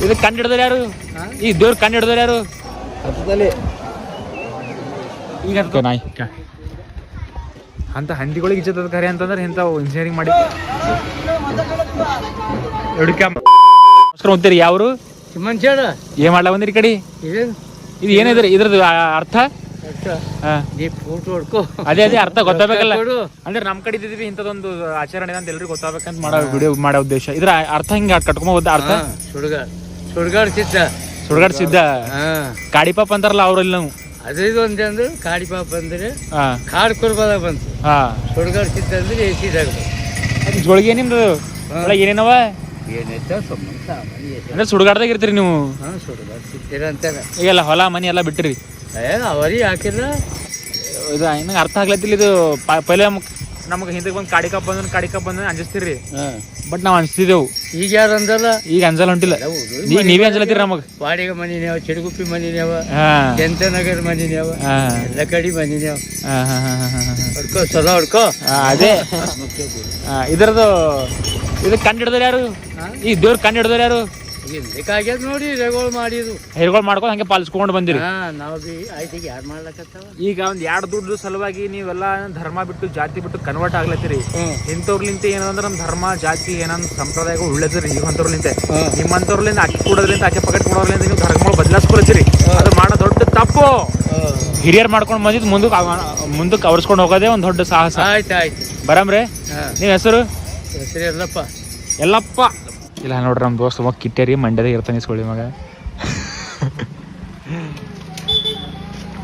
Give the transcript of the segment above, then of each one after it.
ಇದು ಕಂಡು ಹಿಡಿದ್ರೆ ಯಾರು? ಈ ದೇವ್ರ ಕಂಡು ಹಿಡಿದ್ರೆ ಯಾರು? ಈಗ ನಾಯಿ ಅಂತ ಹಂದಿಗಳಿಗೆ ಇಜ್ಜದ ಕರೆ ಅಂತಂದ್ರೆ ಇಂಥ ಇಂಜಿನಿಯರಿಂಗ್ ಮಾಡಿ ಓದ್ತೀರಿ ಯಾವ್ರು ಮಂಚೇಡ ಏನ್ ಮಾಡ್ಲಾ ಬಂದಿರಿ ಕಡೆ? ಇದು ಏನಿದ್ರಿ ಇದ್ರದ್ದು ಅರ್ಥ? ಅದೇ ಅದೇ ಅರ್ಥ ಗೊತ್ತಾಗಬೇಕಲ್ಲ. ಅಂದ್ರೆ ನಮ್ ಕಡೆ ಇದ್ದಿದ್ವಿ ಇಂಥದೊಂದು ಆಚರಣೆ ಅಂತ ಎಲ್ರಿಗೂ ಗೊತ್ತಾಗಬೇಕಂತ ಮಾಡೋ ವಿಡಿಯೋ ಮಾಡೋ ಉದ್ದೇಶ. ಇದ್ರ ಅರ್ಥ ಹಿಂಗ ಕಟ್ಕೊಂಡ್ ಅರ್ಥ ಸುಡ್ಗಾಡ್ ಸಿದ್ಧ ಕಾಡಿಪಾಪ ಅಂತಾರಲ್ಲ ಅವ್ರಲ್ಲಿ ನಾವು ಅದ್ರದ್ದು ಒಂದೇ ಅಂದ್ರೆ ಕಾಡಿಪಾಪ ಅಂದ್ರೆ ಕಾಡ್ ಕುರ್ಬಾದಾಗ ಬಂತು. ಸುಡ್ಗಾಡ್ ಸಿದ್ಧ ಅಂದ್ರೆ ಸೀದಾಗ ಬಂತು. ಜೋಳಿಗೆ ನಿಮ್ದು ಏನೇನವ ಅಂದ್ರೆ ಸುಡ್ಗಾಡ್ದಾಗ ಇರ್ತೀರಿ ನೀವು? ಸುಡ್ಗಾಡ್ ಸಿಗ್ತೀರ ಅಂತ ಈಗೆಲ್ಲ ಹೊಲ ಮನಿ ಎಲ್ಲ ಬಿಟ್ಟಿರಿ? ಅವರಿಗೆ ಹಾಕಿಲ್ಲ. ಇದು ನಂಗೆ ಅರ್ಥ ಆಗ್ಲತ್ತಿಲ್ಲ. ಇದು ಪೈಲೆ ನಮ್ಗೆ ಹಿಂದಕ್ಕೆ ಬಂದು ಕಾಡಿಕಪ್ ಬಂದ್ರೆ ಅಂಜಿಸ್ತೀರಿ, ಬಟ್ ನಾವ್ ಅನ್ಸ್ತಿದ್ದೆವು. ಈಗ ಯಾರು ಅಂದಲ್ಲ? ಈಗ ಅಂಜಲ್ ಹೊಂಟಿಲ್ಲ. ನೀವೇ ಅಂಜಲತ್ತೀರಿ ನಮಗ್? ವಾಡಿಗೆ ಮನಿನೇವ, ಚಿಡಗುಪ್ಪಿ ಮನಿನೇವ, ಕೆಂಚನಗರ್ ಮನಿನೇವ, ಎಲ್ಲ ಕಡೆ ಮನಿನೇವ. ಹೊಡ್ಕೋ ಸದಾ ಹೊಡ್ಕೋ. ಅದೇ ಇದ್ರದ್ದು ಇದು ಕಂಡು ಹಿಡಿದ್ರೆ ಯಾರು? ಈ ದೇವ್ರ ಕಂಡು ಹಿಡಿದ್ರೆ ಯಾರು? ಆಗ್ಯದ ನೋಡಿ ಹಿರೇಗಳು ಮಾಡಿದ್ರು. ಹಿರೇಗಳು ಮಾಡ್ಕೊಂಡು ಹಂಗೆ ಪಾಲಿಸ್ಕೊಂಡು ಬಂದಿರಿ. ನಾವು ಬಿ ಆಯ್ತಿಗೆ ಯಾರು ಮಾಡ್ಲಕತ್ತಾವ? ಈಗ ಒಂದ್ 2 ದುಡ್ಡು ಸಲುವಾಗಿ ನೀವೆಲ್ಲ ಧರ್ಮ ಬಿಟ್ಟು ಜಾತಿ ಬಿಟ್ಟು ಕನ್ವರ್ಟ್ ಆಗ್ಲತ್ತೀರಿ. ಇಂಥವ್ರಲಿಂತ ಏನಂದ್ರೆ ನಮ್ ಧರ್ಮ ಜಾತಿ ಏನಂದ್ ಸಂಪ್ರದಾಯಗಳು ಉಳ್ಳದ್ರಿ. ಇವಂತವ್ರಲಿಂತ ನಿಮ್ಮಂತವ್ರಲಿಂದ ಅಕ್ಕಿ ಕೊಡೋದ್ರಿಂದ ಆಕೆ ಪಕೆಟ್ ಕೊಡೋದ್ರಿಂದ ನೀವು ಧರ್ಮಗಳು ಬದಲಾಯಿಸ್ಕೊಳ್ತೀರಿ. ಅದು ಮಾಡೋ ದೊಡ್ಡ ತಪ್ಪು. ಹಿರಿಯರ್ ಮಾಡ್ಕೊಂಡು ಬಂದಿದ್ದು ಮುಂದಕ್ಕೆ ಅವರ್ಸ್ಕೊಂಡು ಹೋಗೋದೇ ಒಂದ್ ದೊಡ್ಡ ಸಾಹಸ. ಆಯ್ತು ಬರಮ್ರೆ. ನೀವ್ ಹೆಸರು? ಹೆಸರು ಎಲ್ಲಪ್ಪ. ಇಲ್ಲ ನೋಡ್ರಿ ನಮ್ಮ ದೋಸ್ತ ಮಗ ಕಿಟ್ಟೇರಿ ಮಂಡ್ಯದಾಗ ಇರ್ತಾನೆ ಇಸ್ಕೊಳ್ಳಿ ಮಗ.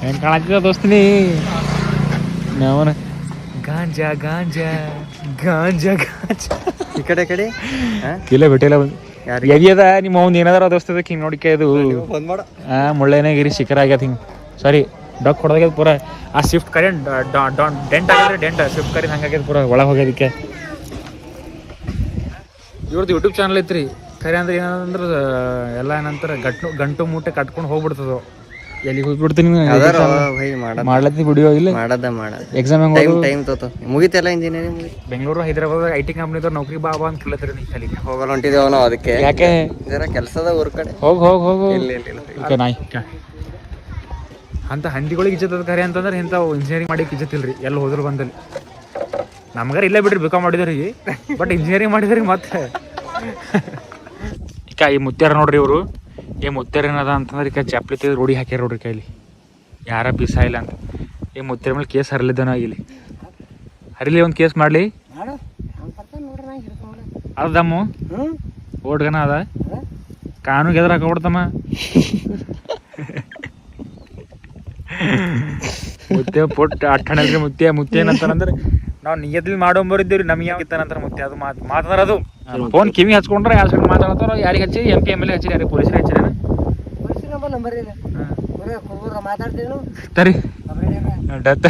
ಏನ್ ಕಾಣತ್ತಿದ ದೋಸ್ತಿನಿ ನಾವನ ಗಾಂಜಾ ಗಾಂಜಾ ಗಾಂಜಾ ಗಾಂಜಾ ಈ ಕಡೆ ಇಲ್ಲ ಬಿಟ್ಟಿಲ್ಲ. ಎದಿಯದ ನಿಮ್ಮ ಅವ್ನು ಏನಾದ್ರು ದೋಸ್ತದ ಹಿಂಗೆ ನೋಡಿಕೆ ಇದು ಮುಳ್ಳೇನಾಗಿರಿ ಶಿಖರ ಆಗ್ಯದ ಹಿಂಗೆ. ಸಾರಿ ಡಕ್ ಹೊಡೆದಾಗ್ಯದ ಪೂರ. ಆ ಸ್ವಿಫ್ಟ್ ಕರಿ ಡೆಂಟ್ ಆಗಿದ್ರೆ ಡೆಂಟ್ ಸ್ವಿಫ್ಟ್ ಕರಿ ಹಂಗಾಗ್ಯದ ಪೂರ ಒಳಗೆ ಹೋಗ್ಯದಕ್ಕೆ. ಇವ್ರದ್ದು ಯೂಟ್ಯೂಬ್ ಚಾನಲ್ ಐತ್ರಿ. ಖರೆ ಅಂದ್ರೆ ಏನಂದ್ರೆ ಎಲ್ಲ ಏನಂತಾರೆ ಗಂಟು ಮೂಟೆ ಕಟ್ಕೊಂಡು ಹೋಗ್ಬಿಡ್ತದ. ಎಲ್ಲಿಗೆ ಹೋಗ್ಬಿಡ್ತೀನಿ ಮಾಡ್ಲತ್ತಿ ವಿಡಿಯೋ ಇಲ್ಲ ಎಕ್ಸಾಮ್ ಮುಗಿತಲ್ಲ ಇಂಜಿನಿಯರಿಂಗ್. ಬೆಂಗಳೂರು ಹೈದರಾಬಾದ್ IT ಕಂಪ್ನಿದವ್ರು ನೌಕರಿ ಬಾಬಾ ಅಂತ ಕೇಳತ್ರಿ. ನೀ ಕಲಿ ಹೋಗಲ್ಲ ಹೊಂಟಿದೇವ ನಾವು ಅದಕ್ಕೆ. ಯಾಕೆ? ಕೆಲಸದ ಊರ್ ಕಡೆ ಹೋಗು. ಇಲ್ಲ ನಾಯಿ ಅಂತ ಹಂದಿಗಳಿಗೆ ಇಜ್ಜದ ಖರೆ ಅಂತಂದ್ರೆ ಇಂಥ ಇಂಜಿನಿಯರಿಂಗ್ ಮಾಡಿ ಇಜ್ಜತಿಲ್ರಿ. ಎಲ್ಲ ಹೋದ್ರು ಬಂದಲ್ಲಿ ನಮ್ಗಾರ ಇಲ್ಲೇ ಬಿಡ್ರಿ ಬಿಕಾಮ್ ಮಾಡಿದ್ರಿ, ಬಟ್ ಇಂಜಿನಿಯರಿಂಗ್ ಮಾಡಿದ್ರಿ. ಮತ್ತೆ ಈಗ ಈ ಮುತ್ಯಾರ ನೋಡ್ರಿ ಇವರು. ಈ ಮುತ್ಯಾರ ಏನದ ಅಂತಂದ್ರೆ ಈಗ ಚಾಪ್ಲಿ ತೆಗೆದು ರೋಡಿ ಹಾಕ್ಯಾರ ನೋಡ್ರಿ ಕೈಲಿ. ಯಾರ ಬೀಸ ಇಲ್ಲ ಅಂತ ಈ ಮುತ್ಯಾರ ಮೇಲೆ ಕೇಸ್ ಹರಿಲಿದ್ದಾನ. ಇಲ್ಲಿ ಹರಿಲಿ ಒಂದು ಕೇಸ್ ಮಾಡ್ಲಿ ಅದ ದಮ್ಮು ಓಡ್ಗನ ಅದ ಕಾನೂನಿಗೆ ಎದುರು ಹಾಕೊಡ್ತಮ್ಮ. ಮುತ್ಯ ಪೊಟ್ಟ ಅಟ್ಟಣಲ್ರಿ. ಮುತ್ಯ ಏನಂತಾರಂದ್ರೆ ನಾವು ನಿಯತ್ಲಿ ಮಾಡೋಂಬರಿದ್ದೀವಿ ನಮ್ಗೆ ಯಾವತ್ತಾನಂತಾರೆ ಮುತ್ಯ. ಅದು ಮಾತಾಡೋದು ಅದು ಫೋನ್ ಕಿವಿ ಹಚ್ಕೊಂಡ್ರೆ ಯಾವ ಸೈಡ್ ಮಾತಾಡ್ತಾರೋ. ಯಾರಿಗೆ ಹಚ್ಚಿ MP MLA ಹಚ್ಚಿರಿ, ಯಾರಿಗೆ ಪೊಲೀಸರಿಗೆ ಹಚ್ಚಿರ ತರಿ ಡೆತ್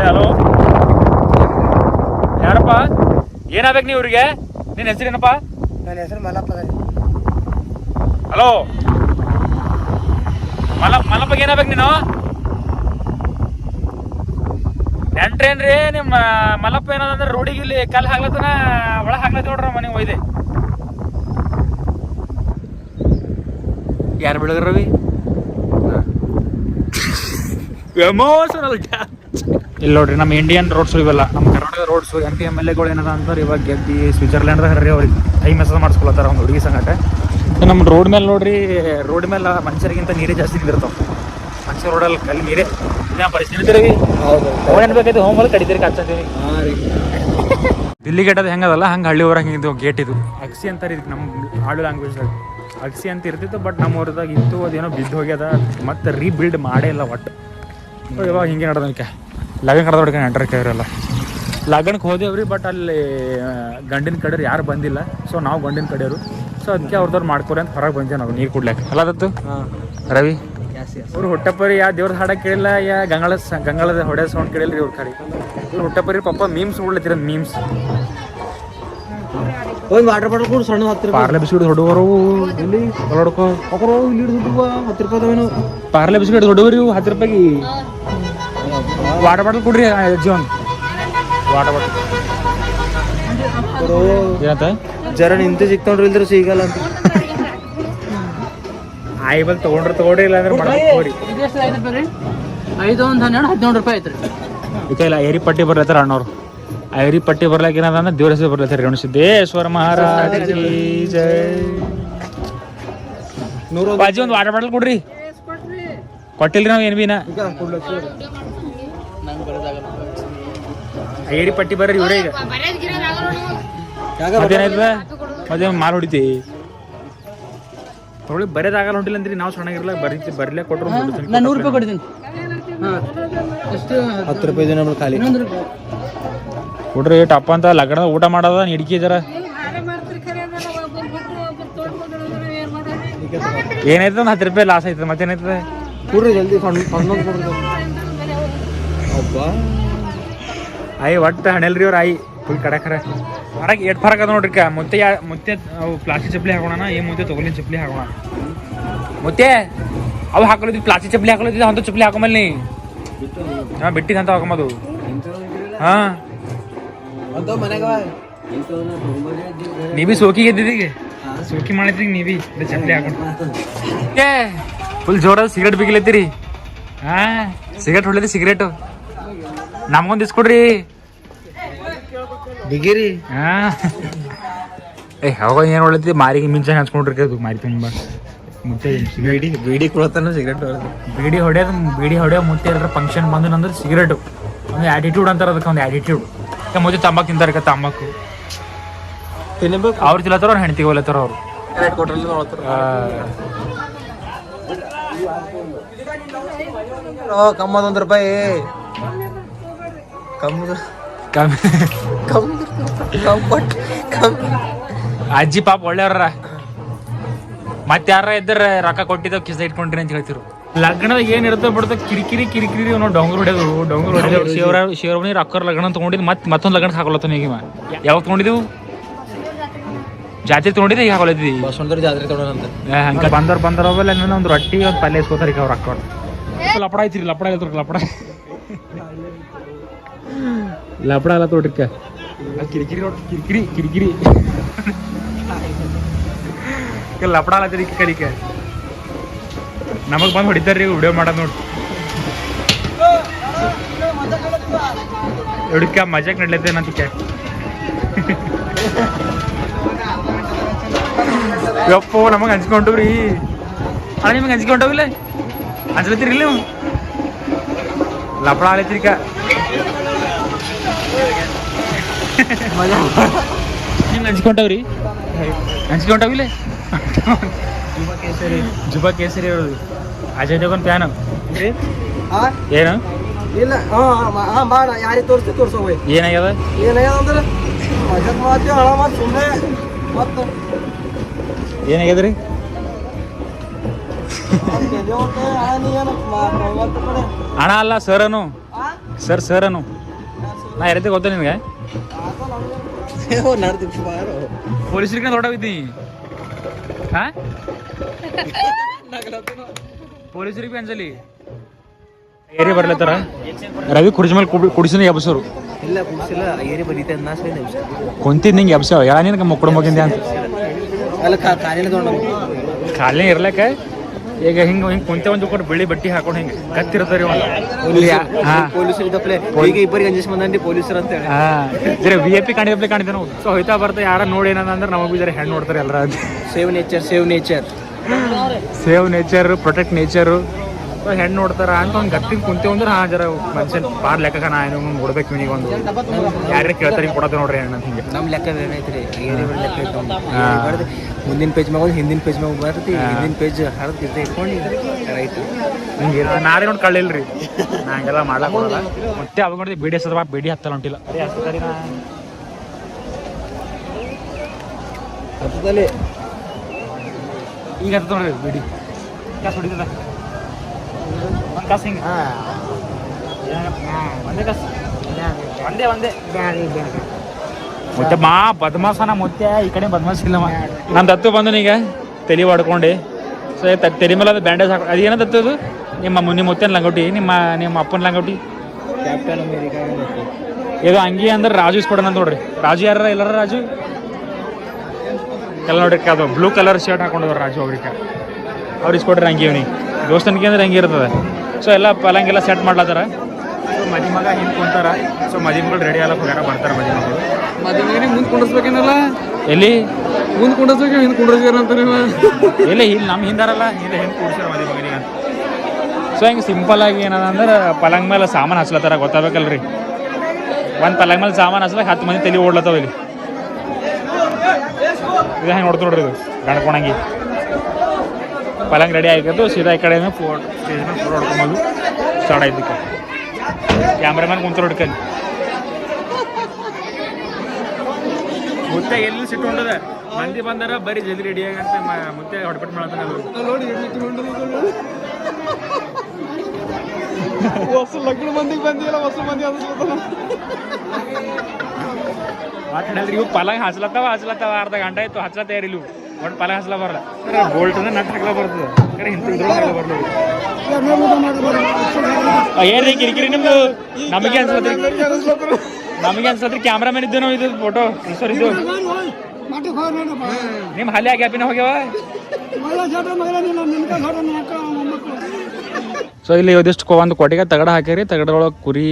ಹಲೋ ಯಾರಪ್ಪ? ಏನಾಗ್ಬೇಕು ನೀವು ಇವ್ರಿಗೆ? ನಿನ್ನ ಹೆಸರೇನಪ್ಪ? ನನ್ನ ಹೆಸರು ಮಲ್ಲಪ್ಪ. ಹಲೋ ಮಲ್ಲಪ್ಪಗೆ ಏನಾಗ್ಬೇಕು ನೀನು? ನೆಂಟ್ರೇನ್ರಿ ನಿಮ್ಮ ಮಲ್ಲಪ್ಪ ಏನಂದ್ರೆ ರೋಡಿಗೆ ಇಲ್ಲಿ ಕಲ್ಲು ಹಾಕ್ಲತ್ತನ ಒಳಗೆ ಹಾಕ್ಲತ್ತ ನೋಡ್ರ ಮನೆಗೆ ಒಯ್ದೆ. ಯಾರು ಬೆಳಗ್ರ ರವಿ? ಎಮೋಷನಲ್ ಇಲ್ಲಿ ನೋಡ್ರಿ ನಮ್ಮ ಇಂಡಿಯನ್ ರೋಡ್ಸ್ ಇವೆಲ್ಲ ನಮ್ಮ ಕರ್ನಾಟಕದ ರೋಡ್ಸ್ MP MLAಗಳು ಏನದ ಅಂತಾರೆ ಇವಾಗ ಗೆದ್ದಿ ಸ್ವಿಟ್ಜರ್ಲ್ಯಾಂಡ್ ಹರ್ರಿ ಅವ್ರಿಗೆ ಟೈ ಮೆಸೇಜ್ ಮಾಡಿಸ್ಕೊಳತ್ತಾರ ಒಂದು ಹುಡುಗಿ ಸಂಗಟ. ನಮ್ಮ ರೋಡ್ ಮೇಲೆ ನೋಡ್ರಿ, ರೋಡ್ ಮೇಲೆ ಮನುಷ್ಯರಿಗಿಂತ ನೀರೇ ಜಾಸ್ತಿ ನಿಂದಿರ್ತಾವ. ಮನುಷ್ಯ ರೋಡಲ್ಲಿ ಕಲ್ಲಿ ನೀರೇ ಪರಿಸ್ಥಿತಿ. ಏನ್ ಬೇಕಾಯ್ತು ಹೋಮ್ ಅಲ್ಲಿ ಕಡಿತೀರಿ ಕಚ್ಚಂತೀವಿ. ದಿಲ್ಲಿ ಗೇಟ್ ಅದು ಹೆಂಗದಲ್ಲ ಹಂಗೆ ಹಳ್ಳಿ ಊರಾಗ ಹಿಂಗಿದ್ದು ಗೇಟ್. ಇದು ಅಕ್ಸಿ ಅಂತಾರೆ ಇದಕ್ಕೆ ನಮ್ಮ ಆಳು ಲ್ಯಾಂಗ್ವೇಜ್ದಾಗ. ಅಕ್ಸಿ ಅಂತ ಇರ್ತಿತ್ತು, ಬಟ್ ನಮ್ಮ ಊರದಾಗ ಇತ್ತು. ಅದೇನೋ ಬಿದ್ದು ಹೋಗ್ಯದ, ಮತ್ತೆ ರೀಬಿಲ್ಡ್ ಮಾಡೇ ಇಲ್ಲ ಒಟ್ಟು. ಇವಾಗ ಹಿಂಗೆ ನಡೆದಕ್ಕೆ ಲಗನ್ ಕಡ್ದ ಹೊಡ್ಕೊಂಡು ನೆಂಟ್ರ ಕೇಳಿರಲ್ಲ. ಲಗನ್ಗೆ ಹೋದೇವ್ರಿ, ಬಟ್ ಅಲ್ಲಿ ಗಂಡಿನ ಕಡೆಯವ್ರು ಯಾರು ಬಂದಿಲ್ಲ. ಸೊ ನಾವು ಗಂಡಿನ ಕಡೆಯವರು. ಸೊ ಅದಕ್ಕೆ ಅವ್ರದವ್ರು ಮಾಡ್ಕೊರಿ ಅಂತ ಹೊರಗೆ ಬಂದೆ ನಾವು ನೀರು ಕುಡ್ಲಿಕ್ಕೆ. ಅಲ್ಲದತ್ತು ರವಿ ಅವ್ರು ಹೊಟ್ಟೆಪರಿ ಯಾವ ದೇವ್ರ ಹಾಡ ಕೇಳಿಲ್ಲ, ಯಾ ಗಂಗಾಳದ ಹೊಡೆ ಸೌಂಡ್ ಕೇಳಿಲ್ಲ ರೀ ಅವ್ರ ಕಡೆ. ಇವ್ರು ಹೊಟ್ಟೆಪರಿ ಪಾಪ ಮೀಮ್ಸ್ ಉಡ್ಲತ್ತಿರ. ಮೀಮ್ಸ್ ವಾಟರ್ ಬಾಟಲ್ ಕೂಡ ಸಣ್ಣ 10 ರೂಪಾಯಿ. ಪಾರ್ಲೆ ಬಿಸ್ಕಿಟ್ ದೊಡ್ಡವರು ಇಲ್ಲಿ ಹೊರಡ್ಕೋ ಇಲ್ಲಿ 10 ರೂಪಾಯಿ. ಪಾರ್ಲೆ ಬಿಸ್ಕಿಟ್ ದೊಡ್ಡವರು 10 ರೂಪಾಯಿಗೆ ವಾಟರ್ ಬಾಟಲ್ ಕೊಡ್ರಿ ಅಜ್ಜಿ ಒಂದು ವಾಟರ್ ಬಾಟಲ್ ಏನಂತ ಜರ ನಿಂತು ಸಿಕ್ತೊಂಡ್ರಿ ಇಲ್ದ್ರೆ ಸಿಗಲ್ಲ ಅಂತ ಆಯ್ ಬಲ್ ತಗೊಂಡ್ರಿ ಇಲ್ಲ ಅಂದ್ರೆ ಮಾಡ್ರಿ ಐದು ಒಂದು 12-13 ರೂಪಾಯಿ ಐತ್ರಿ ಇಲ್ಲ ಏರಿ ಪಟ್ಟಿ ಬರ್ಲತ್ತಾರ ಅಣ್ಣವ್ರು ಐರಿ ಪಟ್ಟಿ ಬರ್ಲಾಕ ಏನದ ದೇವ್ರ ಹೆಸರು ಬರ್ಲತ್ತಾರ ರೇವಣ ಸಿದ್ದೇಶ್ವರ ಮಹಾರಾಜ ಜೈ ಬಾಜಿ ಒಂದು ವಾಟರ್ ಬಾಟಲ್ ಕೊಡ್ರಿ ಕೊಟ್ಟಿಲ್ರಿ ನಾವು ಏನ್ ಬಿನ ಏರಿ ಪಟ್ಟಿ ಬರ್ರಿ ಇವ್ರೇ ಈಗ ಮತ್ತೇನಾಯ್ತದ ಮತ್ತೆ ಮಾಲ್ ಹೊಡಿತಿ ತೊಗೊಳ್ಳಿ ಬರೋದಾಗಲ್ಲ ಹೊಂಟಿಲ್ಲ ಅಂದ್ರಿ ನಾವು ಸಣ್ಣಗಿರ್ಲಾಕ ಬರ್ಲೇ ಕೊಟ್ರು ನಾನು 100 ರೂಪಾಯಿ ಕೊಡ್ತೀನಿ 10 ರೂಪಾಯಿ ದಿನ ಖಾಲಿ ಕೊಡ್ರಿ ಟಪ್ಪ ಅಂತ ಲಗ್ನದ ಊಟ ಮಾಡೋದ ಹಿಡ್ಕಿ ಜರ ಏನಾಯ್ತದ 10 ರೂಪಾಯಿ ಲಾಸ್ ಆಯ್ತದ ಮತ್ತೇನಾಯ್ತದ ಕೊಡ್ರಿ ಜಲ್ದಿ ಆಯ್ ಒಟ್ಟು ಹಣೆಲ್ರಿ ಅವ್ರ ಆಯಿ ಫುಲ್ ಕಡಕರ ಹೊರಗೆ ಎಷ್ಟು ಫರಕ್ ಅದ ನೋಡ್ರಿ ಮುತ್ತೆ ಅವು ಪ್ಲಾಸ್ಟಿಕ್ ಚಪ್ಪಲಿ ಹಾಕೋಣ ಏನ್ ಮುತ್ತೆ ತೊಗೊಲಿನ ಚಪ್ಪಲಿ ಹಾಕೋಣ ಮುತ್ತೆ ಅವು ಹಾಕೊಳಿದ್ವಿ ಪ್ಲಾಸ್ಟಿಕ್ ಚಪ್ಪಲಿ ಹಾಕೊಳಿದ್ವಿ ಅಂತ ಚಪ್ಪಲಿ ಹಾಕೊಂಬಲ್ಲಿ ಹಾಂ ಬಿಟ್ಟಿಗೆ ಅಂತ ಹಾಕೊಂಬದು ಹಾಂ ನೀ ಬಿ ಸೋಕಿಗೆ ಎದ್ದಿದ್ದೀಗ ಸೋಕಿ ಮಾಡಿದ್ರಿ ನೀ ಬಿ ಚಪ್ಪಲಿ ಹಾಕೊಂಡು ಏ ಫುಲ್ ಜೋರಾದ ಸಿಗರೇಟ್ ಬಿಗಿಲತ್ತೀರಿ ಹಾಂ ಸಿಗರೇಟ್ ಹೊಡ್ಲತ್ತಿ ಸಿಗರೇಟು ನಮ್ಗೊಂದು ಇಸ್ಕೊಡ್ರಿ ಬಿಗಿರಿ ಹಾಂ ಏ ಅವಾಗ ಏನು ಹೊಡ್ಲತ್ತಿ ಮಾರಿಗೆ ಮಿಂಚ ಹಂಚ್ಕೊಂಡ್ರಿ ಅದು ಮಾರಿ ತುಂಬ ಮುತ್ತೆ ಬೀಡಿ ಕೊಡ್ತಾನ ಸಿಗರೇಟ್ ಬೀಡಿ ಹೊಡೆಯೋ ಮುತ್ತೆ ಎಲ್ಲರ ಫಂಕ್ಷನ್ ಬಂದು ಅಂದ್ರೆ ಸಿಗರೇಟು ಒಂದು ಆ್ಯಟಿಟ್ಯೂಡ್ ಅಂತಾರೆ ಅದಕ್ಕೆ ಒಂದು ಆ್ಯಟಿಟ್ಯೂಡ್ ಮುದ್ದೆ ತಂಬಾಕು ತಿಂತಾರೆ ತಂಬಾಕು ತಿನ್ಬೇಕು ಅವ್ರು ತಿಲ್ಲತ್ತಾರ ಅವ್ರು ಹೆಣ್ತಿಗೆ ಹೋಗ್ಲತ್ತಾರ ಅವರು ಕಮ್ಮ 1 ರೂಪಾಯಿ ಅಜ್ಜಿ ಪಾಪ ಒಳ್ಳೆಯವ್ರ ಮತ್ತೆ ಯಾರ ಇದ್ದಾರೆ ರೊಕ್ಕ ಕೊಟ್ಟಿದ್ದ ಕಿಸ ಇಟ್ಕೊಂಡ್ರಿ ಅಂತ ಹೇಳ್ತಿರು ಲಗ್ನದಾಗ ಏನಿರುತ್ತೆ ಬಿಡುತ್ತೆ ಕಿರಿಕಿರಿ ನಾವು ಡೊಂಗ್ರು ಹೊಡೆಯೋದು ಶಿವರಮಣಿ ರೊಕ್ಕ ಲಗ್ನ ತೊಗೊಂಡಿದ್ದು ಮತ್ತೊಂದು ಲಗ್ನಕ್ಕೆ ಹಾಕೊಳತ್ತ ಈಗ ಯಾವಾಗ ತೊಗೊಂಡಿದ್ದೆವು ಜಾತ್ರೆ ತೊಗೊಂಡಿದ್ದೆ ಈಗ ಹಾಕೊಳತ್ತಿದ್ವಿ ಬಸವಣ್ಣರ ಜಾತ್ರೆ ತೊಗೊಂಡಂತ ಹಂಗೆ ಬಂದರ ಒಂದು ರೊಟ್ಟಿ ಒಂದು ಪಲ್ಯ ಇಸ್ಕೋತಾರೆ ಈಗ ಅವ್ರು ರೊಕ್ಕ ಲಪಡ ಐತಿರಿ ಲಪಡ ಎಲ್ಲ ತೋಟಕ್ಕ ಕಿರಿಕಿರಿ ಲಪಡ ಅಲ್ಲತ್ತೀರಿ ಕಲಿಕೆ ನಮಗ್ ಬಂದು ಹೊಡಿತಾರ್ರಿ ವಿಡಿಯೋ ಮಾಡೋದು ನೋಡಿ ಹುಡುಕ ಮಜಾಕ್ ನಡ್ಲೈತೆ ನಂತಿಕೆ ಯಪ್ಪೋ ನಮಗೆ ಹಂಚ್ಕೊಂಡ್ರಿ ಅಣ್ಣ ನಿಮಗೆ ಹಂಚ್ಕೊಂಡೋಗಿಲ್ಲ ಹಂಚ್ಲತ್ತೀರಿ ನೀವು ಲಪಡ ಆಲತ್ರಿಕ ನಿಮ್ಗೆ ಹಂಚ್ಕೊಂಡವ್ರಿ ಹಂಚ್ಕೊಂಡೋಗಿಲ್ಲ ಜುಬಾ ಕೇಸರಿ ಹೇಳೋದು ಅಜಯ್ ದೇವಗನ್ ಪ್ಯಾನ್ ಏನು ಇಲ್ಲ ಬಾಡ ಯಾರಿಗೆ ತೋರಿಸೋ ಏನಾಗ್ಯದ ಅಂದ್ರೆ ಹಣ ಮಾತು ಸುಮ್ಮನೆ ಮತ್ತು ಏನಾಗ್ಯದ್ರಿ ಹಣ ಅಲ್ಲ ಸರ್ ಅನು ನಾ ಯಾರೈತೆ ಗೊತ್ತ ನಿನಗೆ ಪೊಲೀಸರಿಗೆ ಹೊರಟೋಗಿದ್ದೀನಿ ಹಾ ಪೊಲೀಸರಿಗೆ ಅಂಜಲಿ ಏರಿ ಬರ್ಲತ್ತಾರ ರವಿ ಕುರ್ಜಿ ಮೇಲೆ ಕುಡಿಸಿನ ಎಬ್ಸೋರು ಇಲ್ಲ ಕುಡಿಸಿಲ್ಲ ಏರಿ ಬರೀತೆ ಕುಂತಿದ್ ನಿಂಗೆ ಎಬ್ಸವ ಯಾ ನಿನಗೆ ಮುಕ್ಕಡ ಮಗಿಂದೆ ಅಂತ ಅಲ್ಲ ಕಾಲಿನ ತೊಗೊಂಡು ಕಾಲಿನ ಇರ್ಲಕ್ಕ ಈಗ ಹಿಂಗೆ ಕುಂತೆ ಒಂದು ಕೊಟ್ಟು ಬಿಳಿ ಬಟ್ಟೆ ಹಾಕೊಂಡು ಹಿಂಗೆ ಕತ್ತಿರ್ತಾರೆ ಈಗ ಇಬ್ಬರಿಗೆ ಅಂಜಿಸ್ ಬಂದಿ ಪೊಲೀಸರು ಅಂತ ಹೇಳಿ VIP ಕಾಣಿದ್ದೆ ನಾವು ಸೊ ಹೋಯ್ತಾ ಬರ್ತಾ ಯಾರ ನೋಡಿ ಏನಂದ್ರೆ ನಮಗೆ ಜರ ಹೆಣ್ಣು ನೋಡ್ತಾರೆ ಎಲ್ಲರ ಸೇವ್ ನೇಚರ್ ಪ್ರೊಟೆಕ್ಟ್ ನೇಚರು ಹೆಣ್ಣು ನೋಡ್ತಾರ ಅಂತ ಒಂದು ಗಟ್ಟಿಗೆ ಕುಂತೆ ಅಂದ್ರೆ ಹಾಂ ಜರ ಮನುಷ್ಯನ್ ಬಾರ್ ಲೆಕ್ಕ ನಾ ಏನೋ ಕೊಡ್ಬೇಕು ಇವನಿಗೆ ಒಂದು ಯಾರ್ಯಾರು ಕೇಳ್ತಾರೆ ಕೊಡೋದು ನೋಡ್ರಿ ಹೆಣ್ಣು ಅಂತ ಹಿಂಗೆ ನಮ್ಮ ಲೆಕ್ಕ ಏನೈತ್ರಿ ಮುಂದಿನ ಪೇಜ್ ಮ್ಯಾಗ ಹಿಂದಿನ ಪೇಜ್ ಮ್ಯಾಗ ಬರ್ತಿ ಹಿಂದಿನ ಪೇಜ್ ಹರಿದು ಇಟ್ಕೊಂಡು ರೈಟ್ ಹಿಂಗೆ ನಾಳೆ ನೋಡಿ ಕಳ್ಳಿಲ್ರಿ ನಾ ಹಂಗೆಲ್ಲ ಮಾಡ್ಲಾಕ ಹೋಗಲ್ಲ ಮತ್ತೆ ಅವಾಗ ನೋಡಿದ್ರೆ ಬೇಡಿ ಹತ್ತದ ಬೇಡಿ ಹತ್ತಲ್ಲ ಹೊಂಟಿಲ್ಲ ಹತ್ತದಲ್ಲಿ ಈಗ ಹತ್ತದ ನೋಡ್ರಿ ಬೇಡಿ ಕಾಸು ಹೊಡಿತದ ಒಂದು ಕಾಸು ಹಿಂಗೆ ಒಂದೇ ಕಾಸು ಒಂದೇ ಮತ್ತೆ ಬದ್ಮಾಸನ ಮತ್ತೆ ಈ ಕಡೆ ಬದ್ಮಾಸಿಲ್ಲವ ನಾನು ದತ್ತು ಬಂದು ಈಗ ತಲೆ ಹೊಡ್ಕೊಂಡು ಸೊ ತಲೆ ಮೇಲೆ ಅದು ಬ್ಯಾಂಡೇಜ್ ಹಾಕಿ ಅದು ಏನೋ ದತ್ತದು ನಿಮ್ಮ ಮುತ್ತೇನ ಲಂಗೋಟಿ ನಿಮ್ಮ ಅಪ್ಪನ ಲಂಗೋಟಿ ಕ್ಯಾಪ್ಟನ್ ಅಮೇರಿಕಾ ಇದು ಅಂಗಿ ಅಂದ್ರೆ ರಾಜು ಇಸ್ಕೊಡೋಣ ನೋಡ್ರಿ. ರಾಜು ಯಾರ ಎಲ್ಲಾರ ರಾಜು ಎಲ್ಲ ನೋಡ್ರಿ ಅದು ಬ್ಲೂ ಕಲರ್ ಶರ್ಟ್ ಹಾಕೊಂಡಿದ್ರು ರಾಜು ಅವ್ರಿಗೆ. ಅವ್ರು ಇಸ್ಕೊಡ್ರಿ ಅಂಗಿ ಅವನಿಗೆ ದೋಸ್ತನಿಗೆ ಅಂದ್ರೆ ಹಂಗೆ ಇರ್ತದೆ. ಸೊ ಎಲ್ಲ ಪಲಂಗೆಲ್ಲ ಸೆಟ್ ಮಾಡ್ಲತ್ತಾರ. ಸೊ ಮದಿ ಮಗ ಹಿಂದೆ ಕುಂತಾರ. ಸೊ ಮದಿ ಮಗಳು ರೆಡಿ ಎಲ್ಲ ಹೋಗ್ಯಾರ ಬರ್ತಾರೆ ಮದಿ ಮಗಳು. ಮದುವೆಗೆ ಮುಂದೆ ಕುಂಡ್ರಸ್ಬೇಕೇನಲ್ಲ, ಎಲ್ಲಿ ಮುಂದೆ ಕುಂಡ್ರಸ್ಬೇಕು ಹಿಂದೆ ಕುಂಡ್ರಸ್ಯಾರ ಅಂತ ಇಲ್ಲ ಇಲ್ಲಿ ನಮ್ಮ ಹಿಂದಾರಲ್ಲ ಹಿಂದೆ ಹಿಂದೆ ಕೂಡ್ಸ್ಯಾರ ಮದಿ ಮಗನಿಗೆ ಅಂತ. ಸೊ ಹಿಂಗೆ ಸಿಂಪಲ್ ಆಗಿ ಏನದ ಅಂದ್ರೆ ಪಲಂಗ್ ಮೇಲೆ ಸಾಮಾನು ಹಚ್ಲತ್ತಾರ ಗೊತ್ತಾಗಬೇಕಲ್ರಿ. ಒಂದು ಪಲಂಗ್ ಮೇಲೆ ಸಾಮಾನು ಹಚ್ಲಾಕ 10 ಮಂದಿ ತಲೆ ಓಡ್ಲತ್ತಾವ ಇಲ್ಲಿ. ಇದು ಹೆಂಗೆ ನೋಡ್ತು ನೋಡ್ರಿ, ಇದು ಗಣ್ಕೊಣಂಗಿ ಪಲಂಗ್ ರೆಡಿ ಆಗಿದ್ದು ಸೀದಾ ಈ ಕಡೆ ಸ್ಟೇಜ್ ಮೇಲೆ ಫೋಟೋ ಹೊಡ್ಕೊಂಬೋದು ಸ್ಟಾರ್ಟ್ ಆಯ್ತು. ಕ್ಯಾಮ್ರಾಮನ್ ಕುಂತ ಹೊಡ್ಕಲ್ಲಿ ಮುತ್ತೆ ಎಲ್ಲಿ ಸಿಟ್ಟು ಹೊಂಟದ ಮಂದಿ ಬಂದಾರ ಬರೀ ಜಲ್ದಿ ರೆಡಿ ಆಗಂತ ಮುತ್ತೆ ಹೊಡ್ಪಟ್ ಮಾಡ್ತಾನೆ. ಲಗ್ನ ಮಂದಿಗೆ ಬಂದಿಲ್ಲ, ಹೊಸ ಮಂದಿ ಮಾತಾಡಲ್ರಿ ಇವು ಪಲಂಗ್ ಹಚ್ಲತ್ತಾವ ಅರ್ಧ ಗಂಟೆ ಆಯ್ತು ಹಚ್ಲತ್ತೇರಿ ಇಲ್ಲಿ ಒಟ್ಟು ಪಲಂಗ್ ಹಚ್ಲ ಬರಲ್ಲ. ಬೋಲ್ಟ್ ನಟ್ ಹಾಕ್ಲ ಬರ್ತದೆ ಏನ್ರಿ ಕಿರಿಕಿರಿ ನಿಮ್ದು. ನಮಗೆ ಅನ್ಸತ್ರಿ ಕ್ಯಾಮ್ರಾಮನ್ ಇದ್ದು ನಾವು ಇದು ಫೋಟೋ ಸರ್ ಇದು ನಿಮ್ಮ ಹಲ್ಲೆ ಗ್ಯಾಪಿನ ಹೋಗ್ಯಾವ. ಸೊ ಇಲ್ಲಿ ಇದಿಷ್ಟು ಒಂದು ಕೊಟ್ಟಿಗೆ ತಗಡ ಹಾಕ್ಯಾರಿ. ತಗಡೊಳಗೆ ಕುರಿ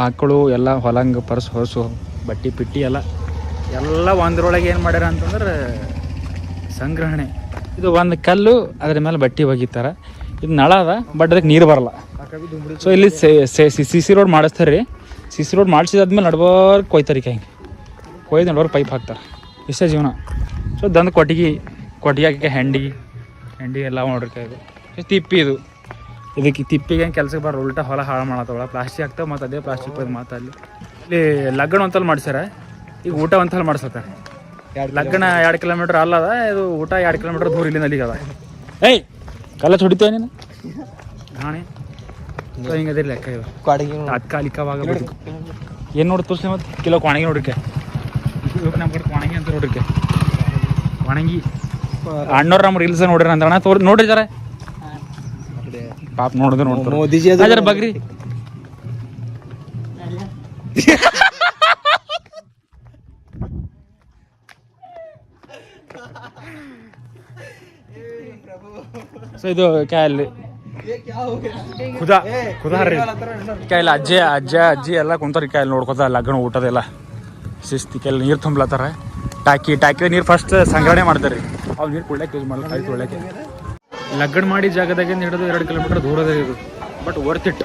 ಆಕಳು ಎಲ್ಲ ಹೊಲಂಗ ಪರ್ಸ್ ಹೊಸು ಬಟ್ಟಿ ಪಿಟ್ಟಿ ಎಲ್ಲ ಒಂದ್ರೊಳಗೆ ಏನು ಮಾಡ್ಯಾರ ಅಂತಂದ್ರೆ ಸಂಗ್ರಹಣೆ. ಇದು ಒಂದು ಕಲ್ಲು ಅದ್ರ ಮೇಲೆ ಬಟ್ಟೆ ಒಗಿತಾರ. ಇದು ನಳ ಅದ ಬಟ್ ಅದಕ್ಕೆ ನೀರು ಬರಲ್ಲ. ಸೊ ಇಲ್ಲಿ ಸಿ ರೋಡ್ ಮಾಡಿಸ್ತಾರೆ ರೀ. ಸಿ ರೋಡ್ ಮಾಡಿಸಿದಾದ್ಮೇಲೆ ನಡ್ಬಾರ್ದು ಕೊಯ್ತಾರೆ ಹಿಂಗೆ ಕೊಯ್ದು ನಡ್ಬಾರ್ದು ಪೈಪ್ ಹಾಕ್ತಾರೆ. ಇಷ್ಟೇ ಜೀವನ. ಸೊ ದಂದು ಕೊಟ್ಟಿಗೆ ಹಾಕಿ ಹೆಂಡಿ ಎಲ್ಲ ನೋಡ್ರಿ ಇದು ತಿಪ್ಪಿ. ಇದಕ್ಕೆ ತಿಪ್ಪಿಗೆ ಹೆಂಗೆ ಕೆಲ್ಸಕ್ಕೆ ಬರೋ ಉಲ್ಟಾ ಹೊಲ ಹಾಳು ಮಾಡತ್ತವಳ ಪ್ಲಾಸ್ಟಿಕ್ ಆಗ್ತಾವೆ. ಮತ್ತು ಅದೇ ಪ್ಲಾಸ್ಟಿಕ್ ಮಾತು ಅಲ್ಲಿ ಲಗ್ನ ಒಂತಲ್ಲಿ ಮಾಡ್ಸ್ಯಾರ. ಈಗ ಊಟ ಒಂತಲ್ಲಿ ಮಾಡ್ಸತ್ತಾರೆ. ಲಗ್ನ 2 ಕಿಲೋಮೀಟ್ರ್ ಅಲ್ಲದ, ಇದು ಊಟ 2 ಕಿಲೋಮೀಟ್ರ್ ದೂರ ಇಲ್ಲಿಂದ ಅಲ್ಲಿಗೆ ಅದ. ಏಯ್ ಕಲ್ಲ ಹೊಡಿತೇವೆ ನೀನು ಗಾಣಿ. ಸೊ ಹಿಂಗೆ ಅದೇ ಲೆಕ್ಕ ಇದು ತಾತ್ಕಾಲಿಕವಾಗ ಬದುಕು. ಏನು ನೋಡಿ ತೋರಿಸಿ ಮತ್ತು ಕಿಲೋ ಕೊಣಗಿ ನೋಡ್ರಿಕೆ. ನಮ್ಮ ಕಡೆ ಕೊಣಗಿ ಅಂತ ನೋಡ್ರಿಕೆ. ಒಣಗಿ ಅಣ್ಣವ್ರು ನಮ್ಮ ರೀಲ್ಸ್ ನೋಡ್ರಿ ಅಂದ್ರಣ ನೋಡ್ರಿ ಜರ ಪಾಪ ನೋಡಿದ್ರೆ ನೋಡ್ತಾರೆ ಮೋದಿಜಿ ಜರ ಬಗ್ರಿ. ಸೊ ಇದು ಕ್ಯಾಲಿ ಕುದಾರ್ರಿ ಕಾಯಿಲ್ಲ ಅಜ್ಜಿ ಎಲ್ಲ ಕುಂತಾರ ಕಾಯಿಲ್ ನೋಡ್ಕೊತ ಲಗ್ನ ಊಟದೆಲ್ಲ ಶಿಸ್ತಿ ಕೆಲ ನೀರು ತುಂಬಲತ್ತಾರ. ಟಾಕಿ ನೀರು ಫಸ್ಟ್ ಸಂಗ್ರಹಣೆ ಮಾಡ್ತಾರೆ ರೀ. ಅವು ನೀರು ಕುಡ್ಲಕ್ಕೆ ಯೂಸ್ ಮಾಡಲ್ಲ, ಕೈ ತೊಳ್ಯಕ್ಕೆ. ಲಗ್ನ ಮಾಡಿ ಜಾಗದಾಗೆ ಹಿಡಿದು 2 ಕಿಲೋಮೀಟರ್ ದೂರ ಅದ ಇದು. But worth it.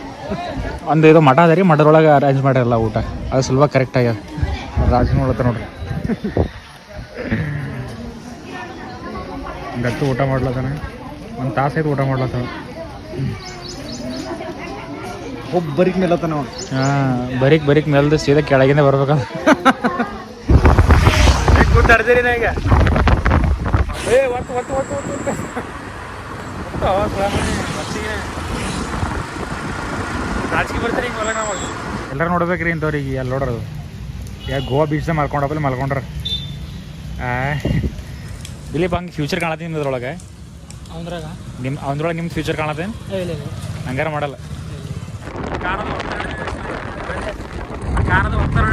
ಒಂದು ಇದು ಮಠ ಅದ ರೀ, ಮಠದೊಳಗೆ ಅರೇಂಜ್ ಮಾಡಿರಲ್ಲ ಊಟ. ಅದು ಸ್ವಲ್ಪ ಕರೆಕ್ಟ್ ಆಗ್ಯದ. ರಾಜ ನೋಡ್ಲತ್ತ ನೋಡ್ರಿ ಗತ್ತು ಊಟ ಮಾಡ್ಲತ್ತಾನ. 1 ತಾಸು ಆಯ್ತು ಊಟ ಮಾಡ್ಲತ್ತಾನ. ಒಬ್ಬರಿಗೆ ಮೇಲತ್ತಾನ. ಬರೀಕ್ ಮೇಲ್ದು ಸೀದಾ ಕೆಳಗಿಂದ ಬರ್ಬೇಕಂತ ಕೂತಾಡ್ತೀರಿ ನಾ ಈಗ. ರಾಜಕೀಯ ಬರ್ತೀರಿ ಈಗ ಹೊಲಗ ನಾವು ಎಲ್ಲರೂ ನೋಡ್ಬೇಕ್ರಿ ಇಂಥವ್ರಿಗೆ. ಅಲ್ಲಿ ನೋಡ್ರದು ಯಾಕೆ ಗೋವಾ ಬೀಚ್ದಾಗ ಮಲ್ಕೊಂಡ್ರ ಇಲ್ಲಿ ಹಂಗೆ ಫ್ಯೂಚರ್ ಕಾಣತ್ತೀನಿ ಅದ್ರೊಳಗೆ. ಅವ್ರೊಳಗೆ ನಿಮ್ಮ ಫ್ಯೂಚರ್ ಕಾಣತ್ತೇನು? ಹಂಗಾರ ಮಾಡಲ್ಲ. ಕಾಣದ ಹೋಗ್ತಾರೆ